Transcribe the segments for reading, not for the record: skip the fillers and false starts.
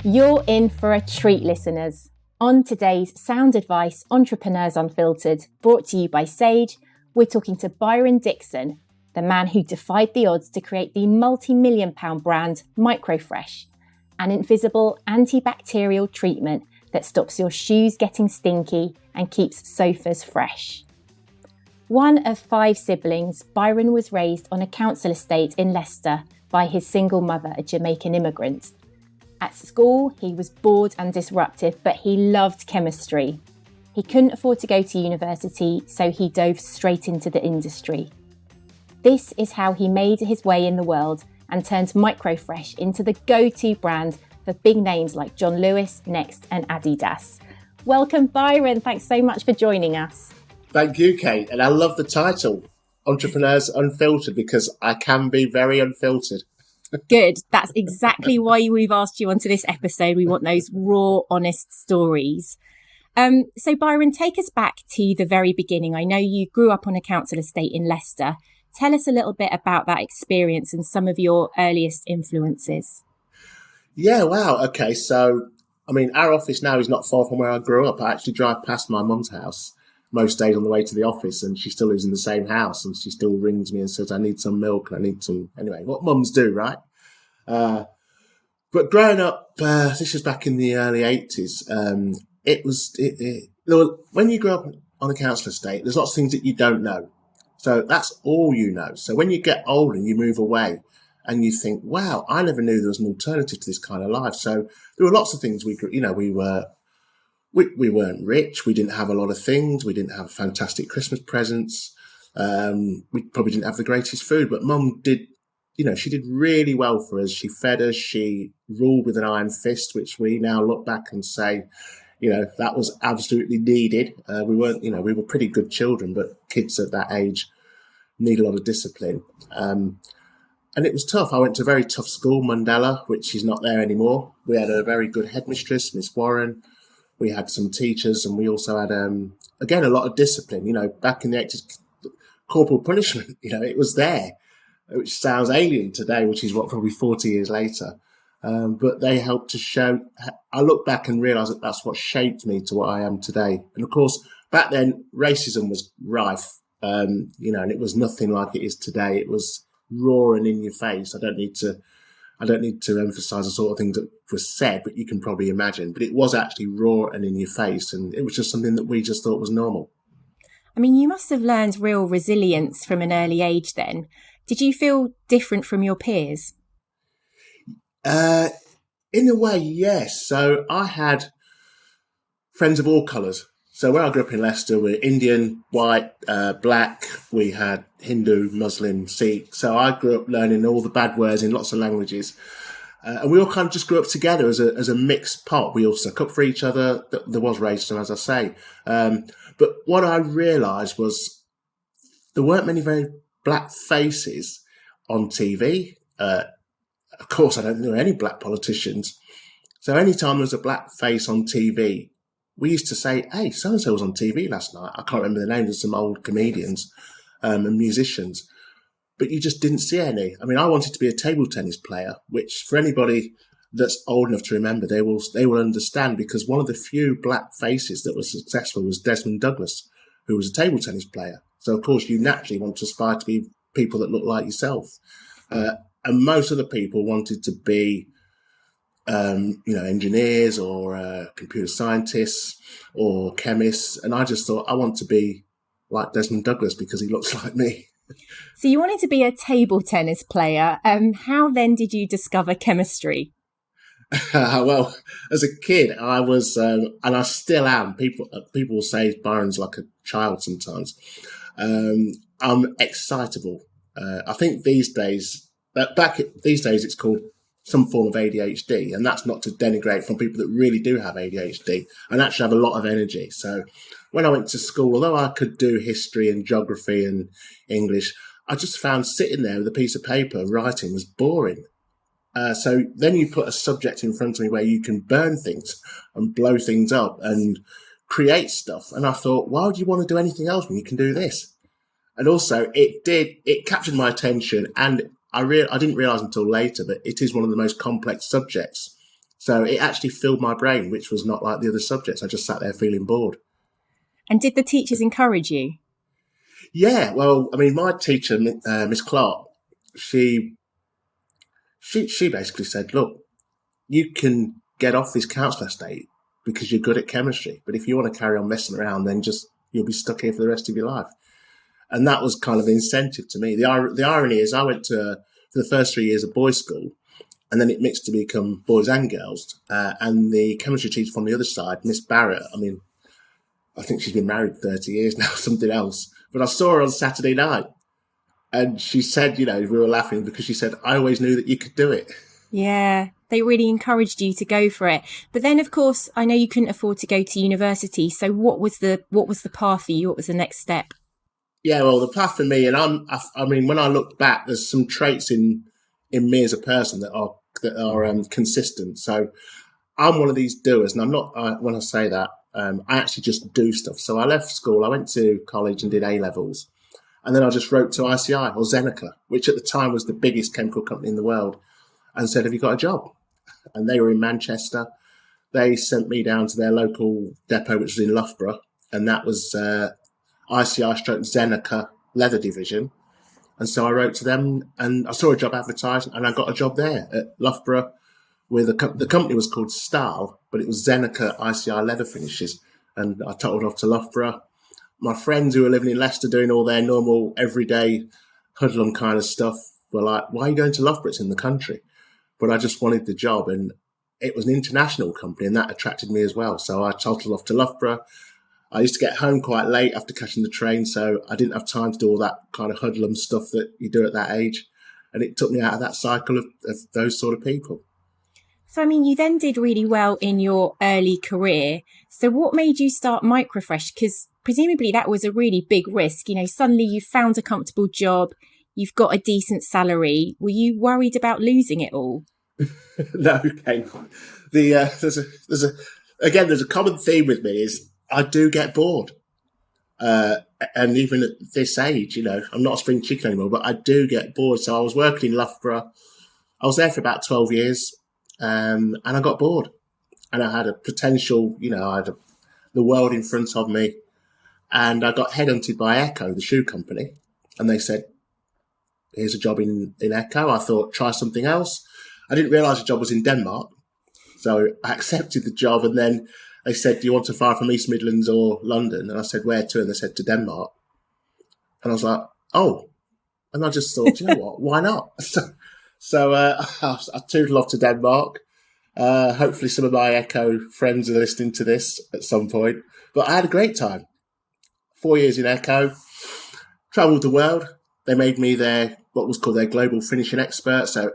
You're in for a treat, listeners. On today's Sound Advice Entrepreneurs Unfiltered, brought to you by Sage, we're talking to Byron Dixon, the man who defied the odds to create the multi-million-pound brand Microfresh, an invisible antibacterial treatment that stops your shoes getting stinky and keeps sofas fresh. One of 5 siblings, Byron was raised on a council estate in Leicester by his single mother, a Jamaican immigrant. At school, he was bored and disruptive, but he loved chemistry. He couldn't afford to go to university, so he dove straight into the industry. This is how he made his way in the world and turned Microfresh into the go-to brand for big names like John Lewis, Next and Adidas. Welcome, Byron. Thanks so much for joining us. Thank you, Kate. And I love the title, Entrepreneurs Unfiltered, because I can be very unfiltered. Good. That's exactly why we've asked you onto this episode. We want those raw, honest stories. So Byron, take us back to the very beginning. I know you grew up on a council estate in Leicester. Tell us a little bit about that experience and some of your earliest influences. Yeah, wow. Okay, so, our office now is not far from where I grew up. I actually drive past my mum's house most days on the way to the office, and she still lives in the same house, and she still rings me and says, I need some milk, and I need some... Anyway, what mums do, right? But growing up, this was back in the early 80s, when you grow up on a council estate, there's lots of things that you don't know. So that's all you know. So when you get older and you move away and you think, wow, I never knew there was an alternative to this kind of life. So there were lots of things we weren't rich. We didn't have a lot of things. We didn't have fantastic Christmas presents. We probably didn't have the greatest food, but Mum did, she did really well for us. She fed us. She ruled with an iron fist, which we now look back and say, that was absolutely needed. We were pretty good children, but kids at that age need a lot of discipline. And it was tough. I went to a very tough school, Mandela, which is not there anymore. We had a very good headmistress, Miss Warren. We had some teachers, and we also had, again, a lot of discipline. Back in the 80s, corporal punishment, it was there, which sounds alien today, which is probably 40 years later. But they helped to show, I look back and realise that that's what shaped me to what I am today. And of course, back then, racism was rife, and it was nothing like it is today. It was raw and in your face. I don't need to emphasise the sort of thing that was said, but you can probably imagine. But it was actually raw and in your face, and it was just something that we just thought was normal. You must have learned real resilience from an early age then. Did you feel different from your peers? In a way, yes. So I had friends of all colours. So where I grew up in Leicester, we're Indian, white, black. We had Hindu, Muslim, Sikh. So I grew up learning all the bad words in lots of languages. And we all kind of just grew up together as a mixed pot. We all stuck up for each other. There was racism, as I say. But what I realised was there weren't many very black faces on TV. Of course, I don't know any black politicians. So anytime there was a black face on TV, we used to say, hey, so-and-so was on TV last night. I can't remember the names of some old comedians and musicians, but you just didn't see any. I wanted to be a table tennis player, which for anybody that's old enough to remember, they will understand, because one of the few black faces that was successful was Desmond Douglas, who was a table tennis player. So, of course, you naturally want to aspire to be people that look like yourself. And most of the people wanted to be engineers or computer scientists or chemists. And I just thought, I want to be like Desmond Douglas because he looks like me. So you wanted to be a table tennis player. How then did you discover chemistry? Well, as a kid, I was, and I still am. People say Byron's like a child sometimes. I'm excitable. I think these days it's called some form of ADHD, and that's not to denigrate from people that really do have ADHD and actually have a lot of energy. So when I went to school, although I could do history and geography and English, I just found sitting there with a piece of paper writing was boring. So then you put a subject in front of me where you can burn things and blow things up and create stuff. And I thought, why would you want to do anything else when you can do this? And also it captured my attention, and I didn't realise until later that it is one of the most complex subjects. So it actually filled my brain, which was not like the other subjects. I just sat there feeling bored. And did the teachers encourage you? Yeah, well, I mean, my teacher, Miss Clark, she basically said, look, you can get off this council estate because you're good at chemistry. But if you want to carry on messing around, then you'll be stuck here for the rest of your life. And that was kind of the incentive to me. The irony is I went for the first 3 years of boys' school, and then it mixed to become boys and girls. And the chemistry teacher from the other side, Miss Barrett, I mean, I think she's been married 30 years now, something else. But I saw her on Saturday night, and she said, we were laughing because she said, I always knew that you could do it. Yeah, they really encouraged you to go for it. But then, of course, I know you couldn't afford to go to university. So what was the path for you? What was the next step? Yeah, well, the path for me, and I mean, when I look back, there's some traits in me as a person that are consistent. So I'm one of these doers, and I'm not. When I say that, I actually just do stuff. So I left school, I went to college and did A levels, and then I just wrote to ICI or Zeneca, which at the time was the biggest chemical company in the world, and said, "Have you got a job?" And they were in Manchester. They sent me down to their local depot, which was in Loughborough, and that was ICI stroke Zeneca leather division. And so I wrote to them, and I saw a job advertised, and I got a job there at Loughborough, where the company was called Stahl, but it was Zeneca ICI leather finishes. And I toddled off to Loughborough. My friends who were living in Leicester doing all their normal everyday hoodlum kind of stuff were like, "Why are you going to Loughborough? It's in the country." But I just wanted the job, and it was an international company, and that attracted me as well. So I toddled off to Loughborough. I used to get home quite late after catching the train, so I didn't have time to do all that kind of hoodlum stuff that you do at that age. And it took me out of that cycle of those sort of people. So, I mean, you then did really well in your early career. So what made you start Microfresh? Because presumably that was a really big risk. Suddenly you found a comfortable job, you've got a decent salary. Were you worried about losing it all? No, okay. There's a common theme with me is I do get bored. And even at this age, I'm not a spring chicken anymore, but I do get bored. So I was working in Loughborough. I was there for about 12 years, and I got bored. And I had a potential, I had the world in front of me. And I got headhunted by Echo, the shoe company. And they said, "Here's a job in Echo." I thought, try something else. I didn't realise the job was in Denmark. So I accepted the job, and then they said, "Do you want to fly from East Midlands or London?" And I said, "Where to?" And they said, "To Denmark." And I was like, "Oh." And I just thought, you know what, why not? So I tootled off to Denmark. Hopefully some of my Echo friends are listening to this at some point. But I had a great time. 4 years in Echo, travelled the world. They made me what was called their global finishing expert. So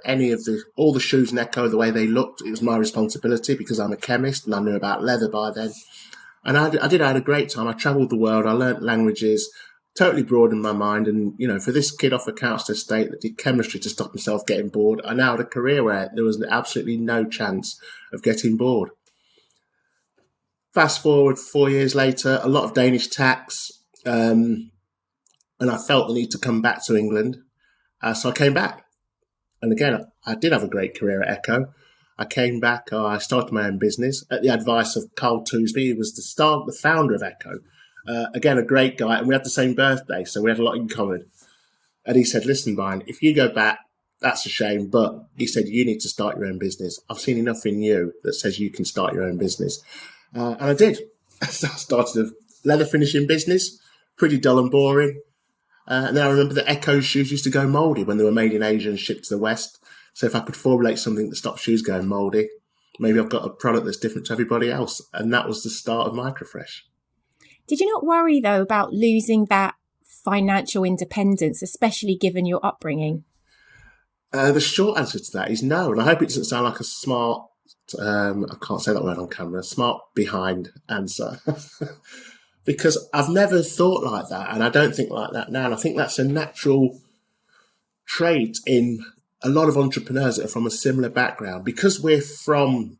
all the shoes in Echo, the way they looked, it was my responsibility because I'm a chemist and I knew about leather by then. And I had a great time. I travelled the world. I learnt languages, totally broadened my mind. And, for this kid off a council estate that did chemistry to stop himself getting bored, I now had a career where there was absolutely no chance of getting bored. Fast forward 4 years later, a lot of Danish tax, and I felt the need to come back to England. So I came back. And again, I did have a great career at Echo. I came back, I started my own business at the advice of Carl Toosby, who was the founder of Echo. Again, a great guy, and we had the same birthday, so we had a lot in common. And he said, "Listen, Byron, if you go back, that's a shame, but," he said, "you need to start your own business. I've seen enough in you that says you can start your own business." And I did. So I started a leather finishing business, pretty dull and boring. And then I remember that Echo shoes used to go mouldy when they were made in Asia and shipped to the West. So if I could formulate something that stopped shoes going mouldy, maybe I've got a product that's different to everybody else. And that was the start of Microfresh. Did you not worry, though, about losing that financial independence, especially given your upbringing? The short answer to that is no. And I hope it doesn't sound like a smart, I can't say that word on camera, smart behind answer. Because I've never thought like that, and I don't think like that now. And I think that's a natural trait in a lot of entrepreneurs that are from a similar background. Because we're from,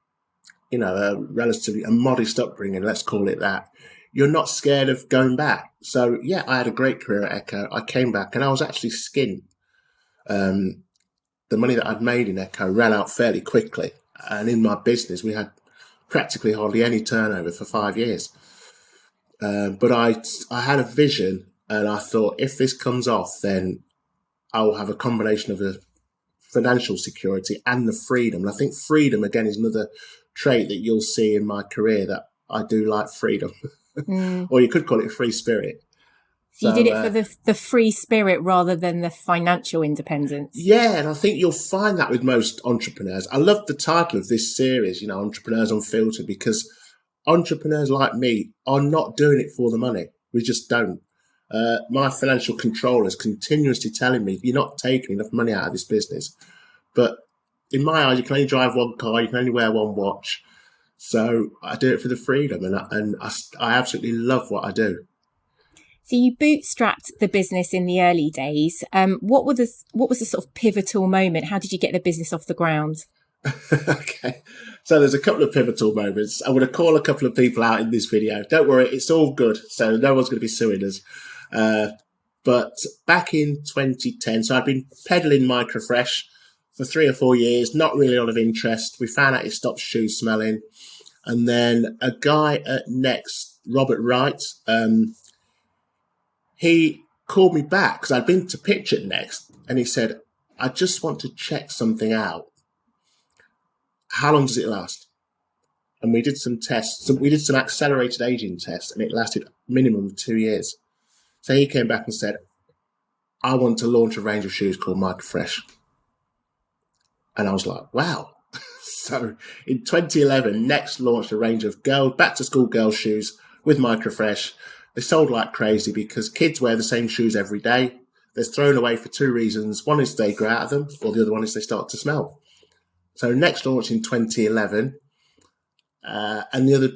a modest upbringing, let's call it that, you're not scared of going back. So, yeah, I had a great career at Echo. I came back, and I was actually skinned. The money that I'd made in Echo ran out fairly quickly. And in my business, we had practically hardly any turnover for 5 years. But I had a vision, and I thought, if this comes off, then I'll have a combination of the financial security and the freedom. And I think freedom, again, is another trait that you'll see in my career, that I do like freedom. Or you could call it free spirit. So you did it for the free spirit rather than the financial independence. Yeah, and I think you'll find that with most entrepreneurs. I love the title of this series, Entrepreneurs Unfiltered, because entrepreneurs like me are not doing it for the money. We just don't. My financial controller is continuously telling me, you're not taking enough money out of this business. But in my eyes, you can only drive one car, you can only wear one watch. So I do it for the freedom, and I absolutely love what I do. So you bootstrapped the business in the early days. What was the sort of pivotal moment? How did you get the business off the ground? Okay, so there's a couple of pivotal moments. I'm going to call a couple of people out in this video. Don't worry, it's all good. So no one's going to be suing us. But back in 2010, so I'd been peddling Microfresh for 3 or 4 years, not really a lot of interest. We found out it stopped shoe smelling. And then a guy at Next, Robert Wright, he called me back because I'd been to pitch at Next, and he said, I just want to check something out. How long does it last? And we did some tests. We did some accelerated aging tests, and it lasted minimum of 2 years. So he came back and said, I want to launch a range of shoes called Microfresh. And I was like, wow. So in 2011, Next launched a range of back-to-school girls' shoes with Microfresh. They sold like crazy because kids wear the same shoes every day. They're thrown away for 2 reasons. One is they grow out of them, or the other one is they start to smell. So Next launched in 2011, and the other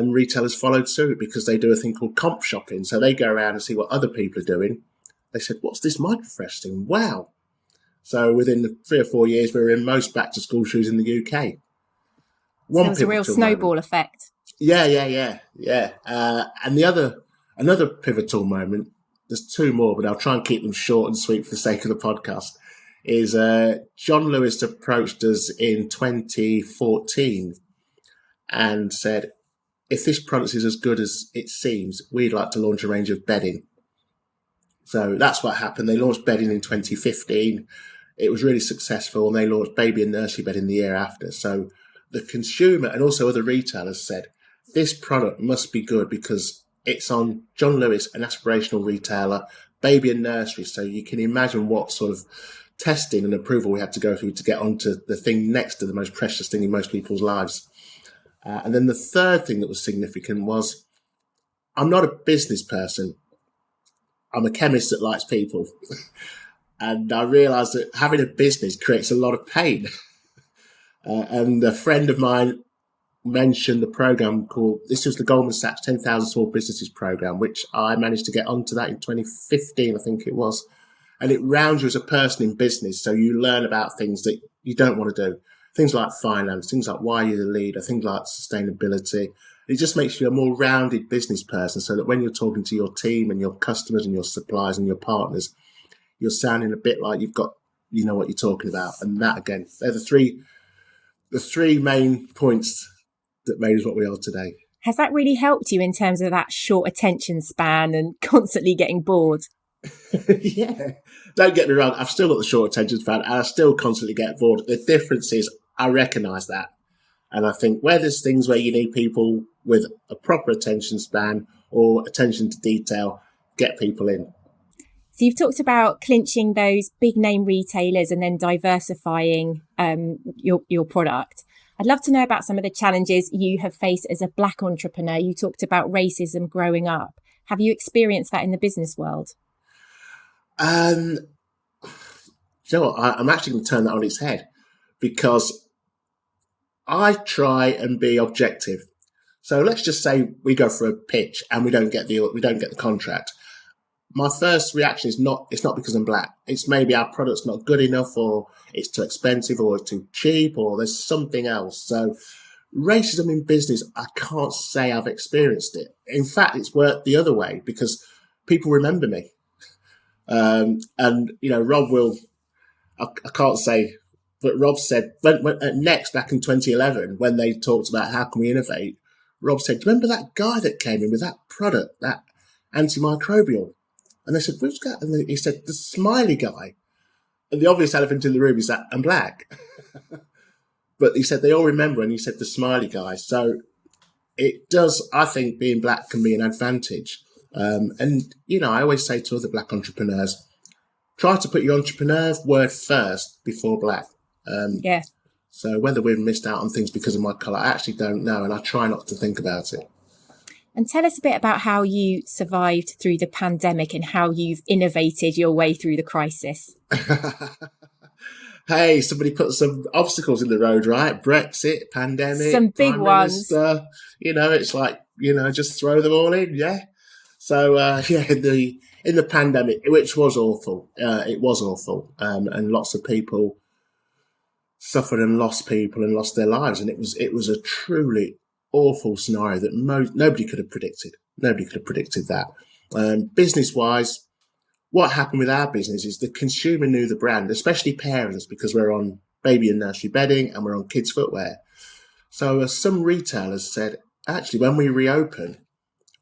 retailers followed suit because they do a thing called comp shopping. So they go around and see what other people are doing. They said, what's this Microfresh thing? Wow. So within the 3 or 4 years, we were in most back-to-school shoes in the UK. So it was a real snowball effect. Yeah. And another pivotal moment, there's 2 more, but I'll try and keep them short and sweet for the sake of the podcast, is John Lewis approached us in 2014 and said, if this product is as good as it seems, we'd like to launch a range of bedding. So that's what happened. They launched bedding in 2015. It was really successful, and they launched baby and nursery bedding the year after. So the consumer and also other retailers said, this product must be good because it's on John Lewis, an aspirational retailer, baby and nursery. So you can imagine what sort of testing and approval we had to go through to get onto the thing next to the most precious thing in most people's lives. And then the third thing that was significant was, I'm not a business person. I'm a chemist that likes people. And I realized that having a business creates a lot of pain. And a friend of mine mentioned the program this was the Goldman Sachs 10,000 Small Businesses program, which I managed to get onto that in 2015, I think it was. And it rounds you as a person in business. So you learn about things that you don't want to do. Things like finance, things like why you're the leader, things like sustainability. It just makes you a more rounded business person so that when you're talking to your team and your customers and your suppliers and your partners, you're sounding a bit like you know what you're talking about. And that, again, they're the three main points that made us what we are today. Has that really helped you in terms of that short attention span and constantly getting bored? Yeah. Don't get me wrong, I've still got the short attention span and I still constantly get bored. The difference is I recognise that. And I think where there's things where you need people with a proper attention span or attention to detail, get people in. So you've talked about clinching those big name retailers and then diversifying your product. I'd love to know about some of the challenges you have faced as a Black entrepreneur. You talked about racism growing up. Have you experienced that in the business world? You know what? I'm actually going to turn that on its head because I try and be objective. So let's just say we go for a pitch and we don't get the contract. My first reaction is it's not because I'm Black. It's maybe our product's not good enough, or it's too expensive, or it's too cheap, or there's something else. So racism in business, I can't say I've experienced it. In fact, it's worked the other way because people remember me. And, Rob will, I can't say But Rob said, when at Next back in 2011, when they talked about how can we innovate, Rob said, do you remember that guy that came in with that product, that antimicrobial? And they said, which guy? And he said, the smiley guy. And the obvious elephant in the room is that I'm black. But he said they all remember, and he said the smiley guy. So it does, I think, being black can be an advantage. And, you know, I always say to other black entrepreneurs, try to put your entrepreneur word first before black. Yeah. So whether we've missed out on things because of my colour, I actually don't know, and I try not to think about it. And tell us a bit about how you survived through the pandemic and how you've innovated your way through the crisis. Hey, somebody put some obstacles in the road, right? Brexit, pandemic, some big ones. You know, it's like, you know, just throw them all in, yeah. So in the pandemic, which was awful, it was awful, and lots of people suffered and lost people and lost their lives, and it was a truly awful scenario that nobody could have predicted. Nobody could have predicted that. Business wise, what happened with our business is the consumer knew the brand, especially parents, because we're on baby and nursery bedding and we're on kids footwear. So some retailers said, actually, when we reopen,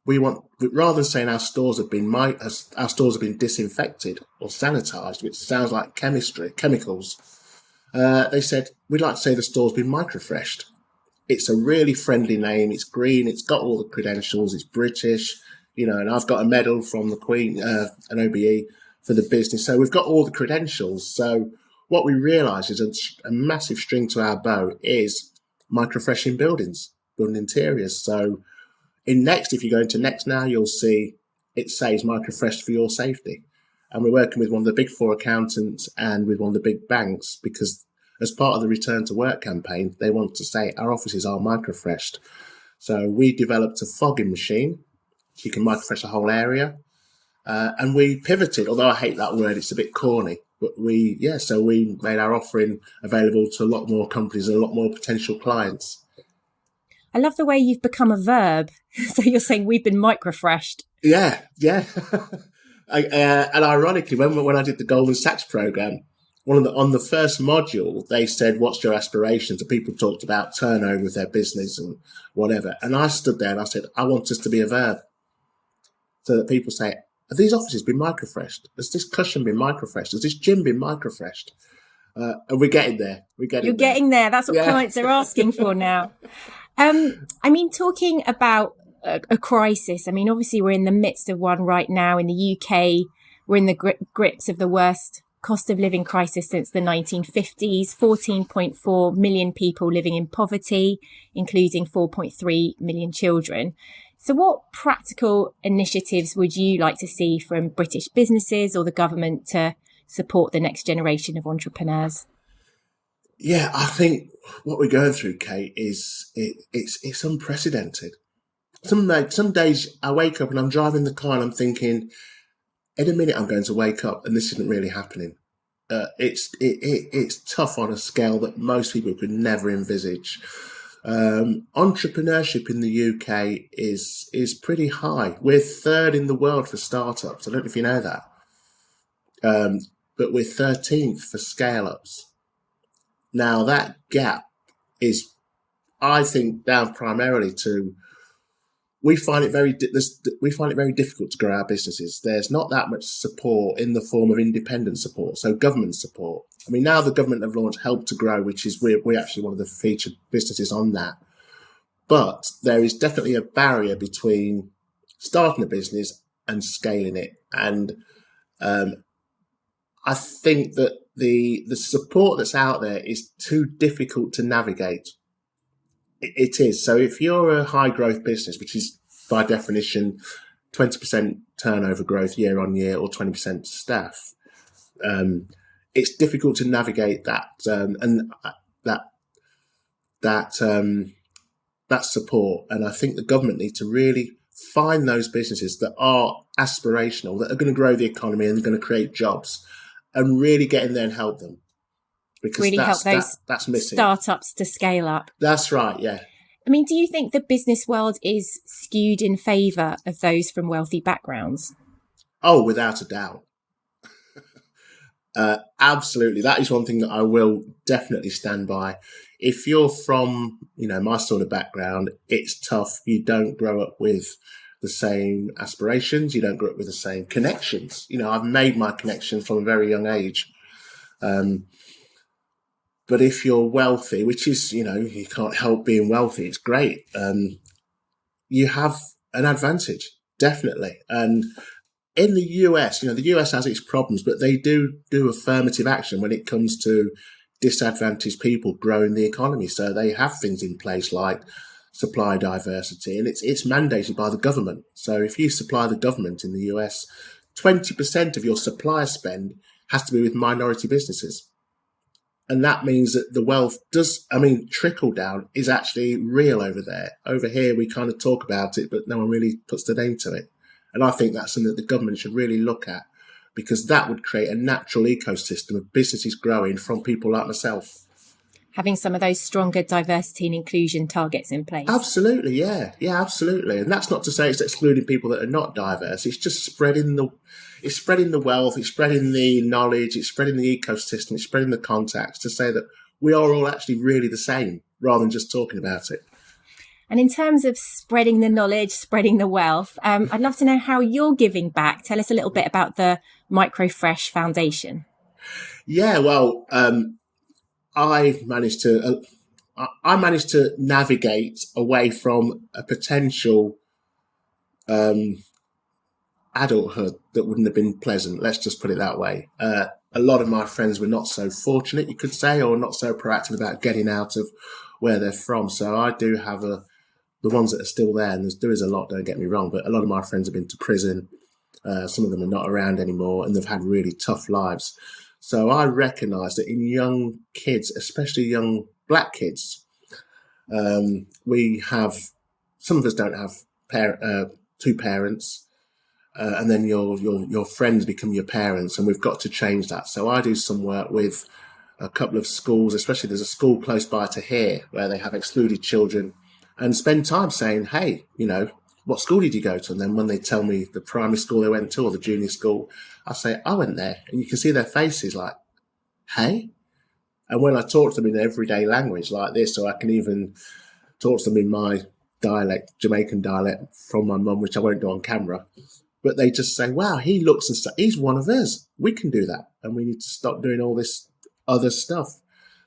we want, rather than saying our stores have been disinfected or sanitized, which sounds like chemicals, they said, we'd like to say the store's been microfreshed. It's a really friendly name. It's green. It's got all the credentials. It's British, you know, and I've got a medal from the Queen, an OBE for the business. So we've got all the credentials. So what we realise is a massive string to our bow is microfreshing building interiors. So in Next, if you go into Next now, you'll see it says microfresh for your safety. And we're working with one of the big four accountants and with one of the big banks because as part of the return to work campaign, they want to say our offices are microfreshed. So we developed a fogging machine. So you can microfresh a whole area. And we pivoted, although I hate that word, it's a bit corny. But we made our offering available to a lot more companies and a lot more potential clients. I love the way you've become a verb. So you're saying we've been microfreshed. Yeah. And ironically, when I did the Goldman Sachs program, on the first module, they said, what's your aspirations? And people talked about turnover of their business and whatever. And I stood there and I said, I want us to be a verb. So that people say, have these offices been microfreshed? Has this cushion been microfreshed? Has this gym been microfreshed? And we're getting there. You're getting there. That's what clients are asking for now. I mean, talking about a crisis, I mean, obviously we're in the midst of one right now in the UK. We're in the grips of the worst cost of living crisis since the 1950s, 14.4 million people living in poverty, including 4.3 million children. So what practical initiatives would you like to see from British businesses or the government to support the next generation of entrepreneurs? Yeah, I think what we're going through, Kate, is it's unprecedented. Some days I wake up and I'm driving the car and I'm thinking, in a minute I'm going to wake up and this isn't really happening. It's tough on a scale that most people could never envisage. Entrepreneurship in the UK is pretty high. We're third in the world for startups. I don't know if you know that, but we're 13th for scale-ups. Now that gap is, I think, down primarily to we find it very difficult to grow our businesses. There's not that much support in the form of independent support, so government support. I mean, now the government have launched Help to Grow, which is we're actually one of the featured businesses on that. But there is definitely a barrier between starting a business and scaling it. And I think that the support that's out there is too difficult to navigate. It is. So if you're a high growth business, which is by definition 20% turnover growth year on year or 20% staff, it's difficult to navigate that and that support. And I think the government need to really find those businesses that are aspirational, that are going to grow the economy and are going to create jobs, and really get in there and help them. Because really help those that's missing. Startups to scale up. That's right, yeah. I mean, do you think the business world is skewed in favour of those from wealthy backgrounds? Oh, without a doubt. Absolutely. That is one thing that I will definitely stand by. If you're from, my sort of background, it's tough. You don't grow up with the same aspirations. You don't grow up with the same connections. I've made my connections from a very young age. But if you're wealthy, which is, you can't help being wealthy, it's great. You have an advantage, definitely. And in the US, the US has its problems, but they do affirmative action when it comes to disadvantaged people growing the economy. So they have things in place like supply diversity, and it's mandated by the government. So if you supply the government in the US, 20% of your supplier spend has to be with minority businesses. And that means that the wealth trickle down is actually real over there. Over here, we kind of talk about it, but no one really puts the name to it. And I think that's something that the government should really look at, because that would create a natural ecosystem of businesses growing from people like myself. Having some of those stronger diversity and inclusion targets in place. Absolutely, yeah. Yeah, absolutely. And that's not to say it's excluding people that are not diverse. It's just spreading the wealth, it's spreading the knowledge, it's spreading the ecosystem, it's spreading the contacts to say that we are all actually really the same, rather than just talking about it. And in terms of spreading the knowledge, spreading the wealth, I'd love to know how you're giving back. Tell us a little bit about the Microfresh Foundation. Yeah, well, I managed to navigate away from a potential adulthood that wouldn't have been pleasant. Let's just put it that way. A lot of my friends were not so fortunate, you could say, or not so proactive about getting out of where they're from. So I do have the ones that are still there, and there is a lot, don't get me wrong, but a lot of my friends have been to prison. Some of them are not around anymore, and they've had really tough lives. So I recognise that in young kids, especially young black kids, we have, some of us don't have two parents, and then your friends become your parents, and we've got to change that. So I do some work with a couple of schools, especially there's a school close by to here where they have excluded children, and spend time saying, hey, what school did you go to? And then when they tell me the primary school they went to or the junior school, I say, I went there. And you can see their faces like, hey? And when I talk to them in everyday language like this, or I can even talk to them in my dialect, Jamaican dialect from my mum, which I won't do on camera, but they just say, wow, he looks and stuff. He's one of us. We can do that. And we need to stop doing all this other stuff.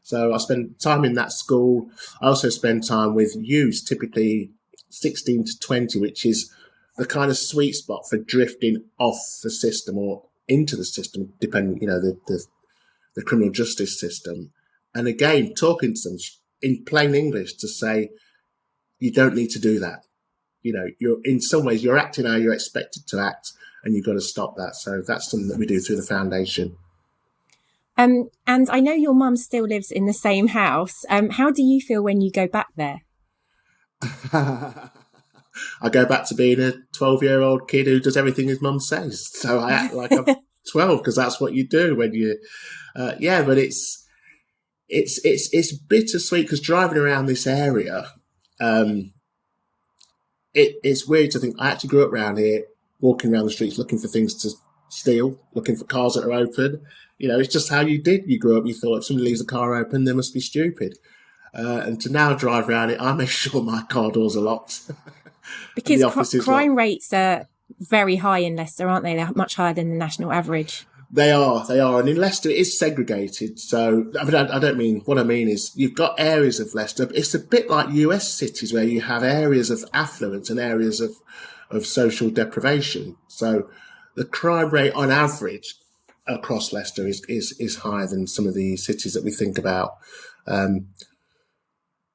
So I spend time in that school. I also spend time with youths, typically 16 to 20, which is the kind of sweet spot for drifting off the system or into the system, depending, the criminal justice system. And again, talking to them in plain English to say, you don't need to do that. You're in some ways, you're acting how you're expected to act, and you've got to stop that. So that's something that we do through the foundation. And I know your mum still lives in the same house. How do you feel when you go back there? I go back to being a 12-year-old kid who does everything his mum says. So I act like I'm 12 because that's what you do when you, but it's bittersweet because driving around this area, it's weird to think I actually grew up around here, walking around the streets looking for things to steal, looking for cars that are open. It's just how you did. You grew up, you thought if somebody leaves a car open, they must be stupid. And to now drive around it, I make sure my car doors are locked. Because crime rates are very high in Leicester, aren't they? They're much higher than the national average. They are. And in Leicester, it is segregated. So, I don't mean, what I mean is you've got areas of Leicester. It's a bit like US cities where you have areas of affluence and areas of social deprivation. So the crime rate on average across Leicester is higher than some of the cities that we think about.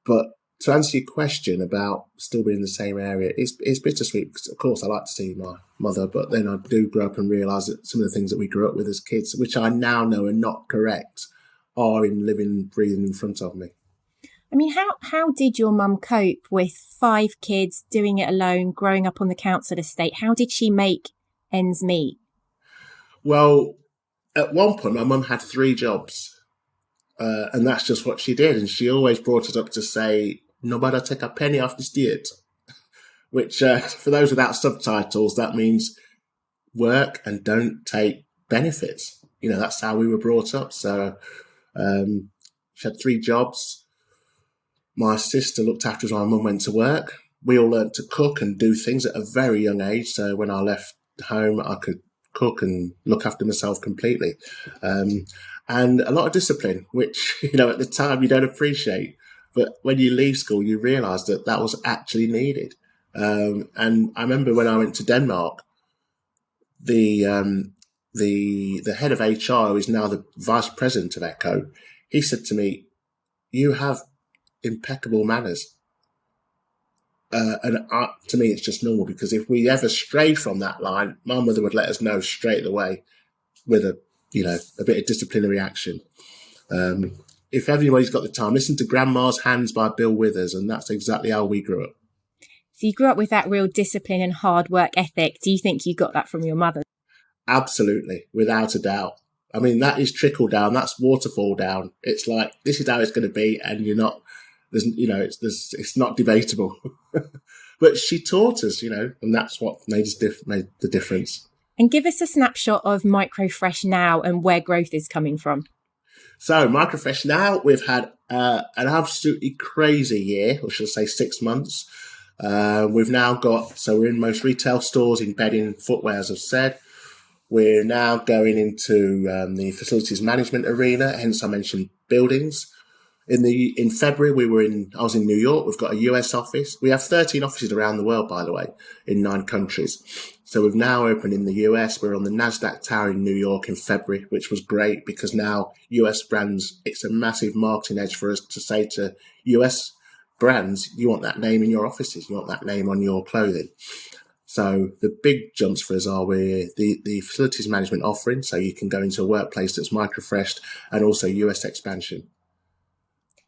But to answer your question about still being in the same area, it's bittersweet because, of course, I like to see my mother, but then I do grow up and realise that some of the things that we grew up with as kids, which I now know are not correct, are in living, breathing in front of me. I mean, how did your mum cope with 5 kids, doing it alone, growing up on the council estate? How did she make ends meet? Well, at one point, my mum had 3 jobs. And that's just what she did. And she always brought it up to say, nobody take a penny off the state, which for those without subtitles, that means work and don't take benefits. that's how we were brought up. So she had 3 jobs. My sister looked after us while my mum went to work. We all learned to cook and do things at a very young age. So when I left home, I could cook and look after myself completely. And a lot of discipline, which, at the time you don't appreciate. But when you leave school, you realise that was actually needed. And I remember when I went to Denmark, the head of HR, who is now the vice president of Echo, he said to me, "You have impeccable manners." To me, it's just normal, because if we ever strayed from that line, my mother would let us know straight away with a bit of disciplinary action. If everybody's got the time, listen to Grandma's Hands by Bill Withers, and that's exactly how we grew up. So you grew up with that real discipline and hard work ethic. Do you think you got that from your mother? Absolutely, without a doubt. I mean, that is trickle down, that's waterfall down. It's like, this is how it's going to be, and it's not debatable. But she taught us, and that's what made the difference. And give us a snapshot of Microfresh now and where growth is coming from. So Microfresh now, we've had an absolutely crazy year, or should I say 6 months. We've now we're in most retail stores in bedding, footwear, as I've said. We're now going into the facilities management arena, hence I mentioned buildings. In February, I was in New York. We've got a US office. We have 13 offices around the world, by the way, in 9 countries. So we've now opened in the US. We're on the NASDAQ Tower in New York in February, which was great, because now US brands, it's a massive marketing edge for us to say to US brands, you want that name in your offices, you want that name on your clothing. So the big jumps for us are the facilities management offering, so you can go into a workplace that's microfreshed, and also US expansion.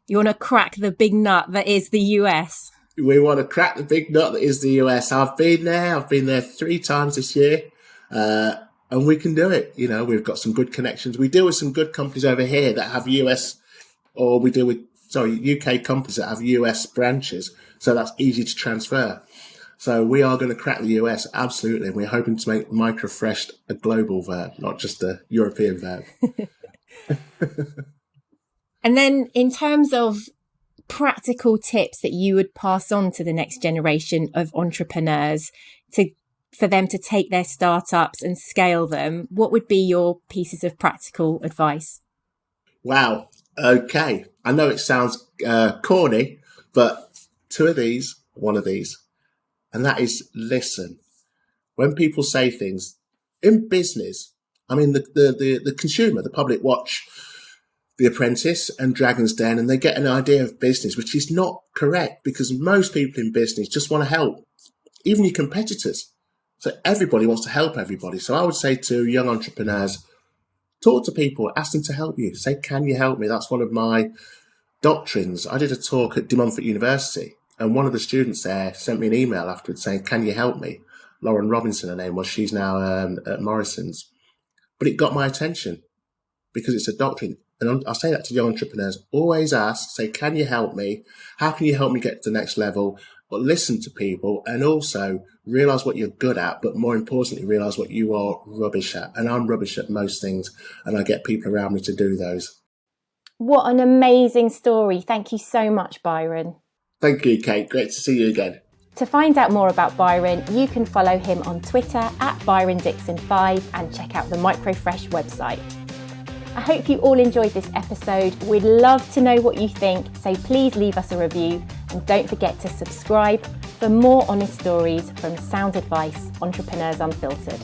You want to crack the big nut that is the US. We want to crack the big nut that is the US. I've been there 3 times this year, and we can do it. We've got some good connections. We deal with some good companies over here that have US, or we deal with, UK companies that have US branches. So that's easy to transfer. So we are going to crack the US, absolutely. We're hoping to make microfreshed a global verb, not just a European verb. And then in terms of practical tips that you would pass on to the next generation of entrepreneurs for them to take their startups and scale them, what would be your pieces of practical advice? Wow. Okay. I know it sounds corny, but 2 of these, 1 of these, and that is listen. When people say things in business, I mean, the consumer, the public watch The Apprentice and Dragon's Den, and they get an idea of business, which is not correct, because most people in business just want to help, even your competitors. So everybody wants to help everybody. So I would say to young entrepreneurs, talk to people, ask them to help you. Say, can you help me? That's one of my doctrines. I did a talk at De Montfort University, and one of the students there sent me an email afterwards saying, can you help me? Lauren Robinson, her name was. She's now at Morrison's. But it got my attention because it's a doctrine. And I say that to young entrepreneurs. Always ask, say, can you help me? How can you help me get to the next level? But listen to people, and also realise what you're good at, but more importantly, realise what you are rubbish at. And I'm rubbish at most things, and I get people around me to do those. What an amazing story. Thank you so much, Byron. Thank you, Kate. Great to see you again. To find out more about Byron, you can follow him on Twitter at ByronDixon5 and check out the Microfresh website. I hope you all enjoyed this episode. We'd love to know what you think, so please leave us a review and don't forget to subscribe for more honest stories from Sound Advice Entrepreneurs Unfiltered.